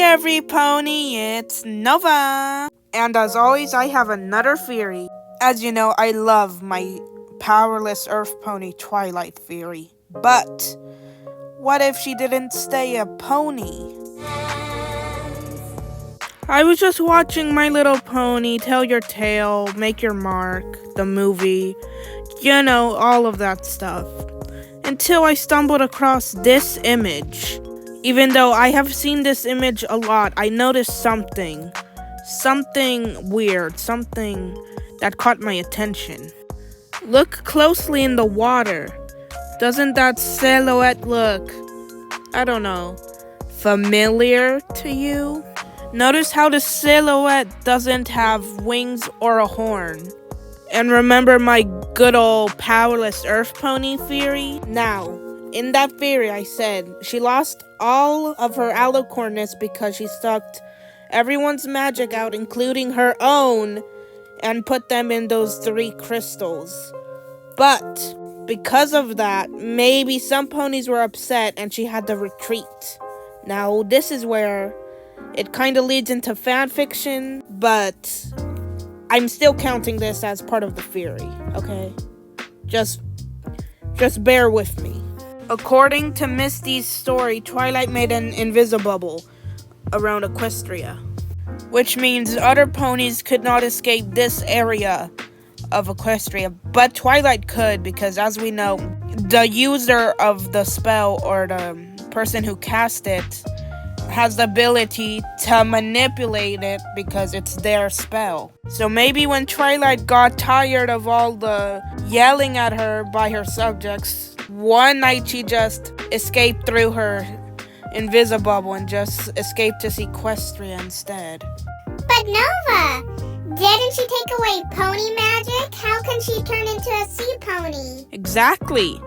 every pony, it's Nova! And as always, I have another theory. As you know, I love my powerless Earth pony Twilight theory. But what if she didn't stay a pony? I was just watching My Little Pony, Tell Your Tale, Make Your Mark, the movie, you know, all of that stuff. Until I stumbled across this image. Even though I have seen this image a lot, I noticed something. Something weird, something that caught my attention. Look closely in the water. Doesn't that silhouette look, I don't know, familiar to you? Notice how the silhouette doesn't have wings or a horn. And remember my good old powerless Earth pony theory? Now, in that theory I said she lost all of her alicornness because she sucked everyone's magic out, including her own, and put them in those 3 crystals. But because of that, maybe some ponies were upset and she had to retreat. Now, this is where it kind of leads into fan fiction, but I'm still counting this as part of the theory, okay? Just bear with me. According to Misty's story, Twilight made an invisibubble around Equestria, which means other ponies could not escape this area of Equestria, but Twilight could, because as we know, the user of the spell, or the person who cast it, has the ability to manipulate it because it's their spell. So maybe when Twilight got tired of all the yelling at her by her subjects, one night she just escaped through her invisibubble and just escaped to Equestria instead. But Nova, didn't she take away pony magic? How can she turn into a sea pony? Exactly.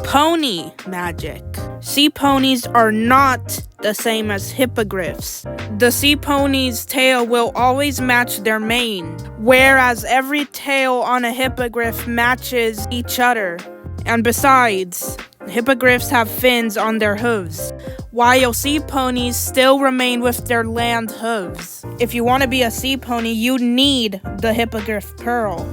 Pony magic. Sea ponies are not the same as hippogriffs. The sea pony's tail will always match their mane, whereas every tail on a hippogriff matches each other. And besides, hippogriffs have fins on their hooves, while sea ponies still remain with their land hooves. If you want to be a sea pony, you need the hippogriff pearl.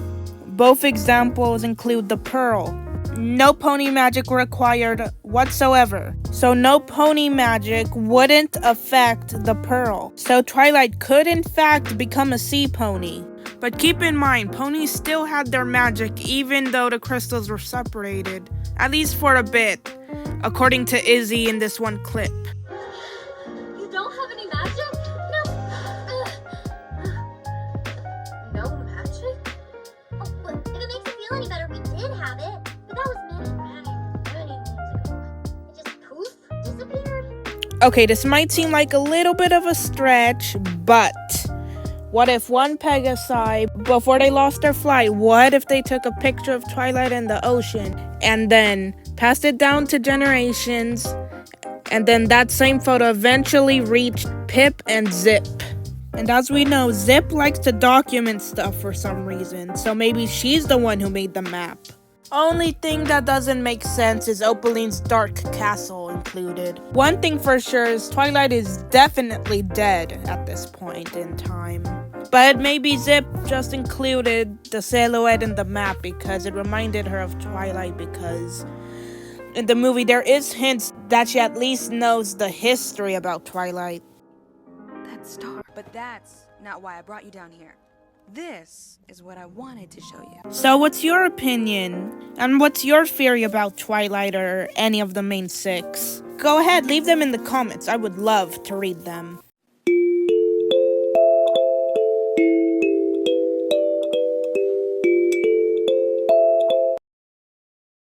Both examples include the pearl. No pony magic required whatsoever. So no pony magic wouldn't affect the pearl. So Twilight could in fact become a sea pony. But keep in mind, ponies still had their magic even though the crystals were separated. At least for a bit, according to Izzy in this one clip. You don't have any magic? No magic? Oh, but if it makes you feel any better, we did have it. But that was many moons ago. It just poof, disappeared. Okay, this might seem like a little bit of a stretch, but what if one Pegasi, before they lost their flight, what if they took a picture of Twilight in the ocean and then passed it down to generations, and then that same photo eventually reached Pip and Zip? And as we know, Zip likes to document stuff for some reason, so maybe she's the one who made the map. Only thing that doesn't make sense is Opaline's dark castle included. One thing for sure is Twilight is definitely dead at this point in time. But maybe Zip just included the silhouette in the map because it reminded her of Twilight, because in the movie there is hints that she at least knows the history about Twilight. That star. But that's not why I brought you down here. This is what I wanted to show you. So what's your opinion? And what's your theory about Twilight or any of the main 6? Go ahead, leave them in the comments. I would love to read them.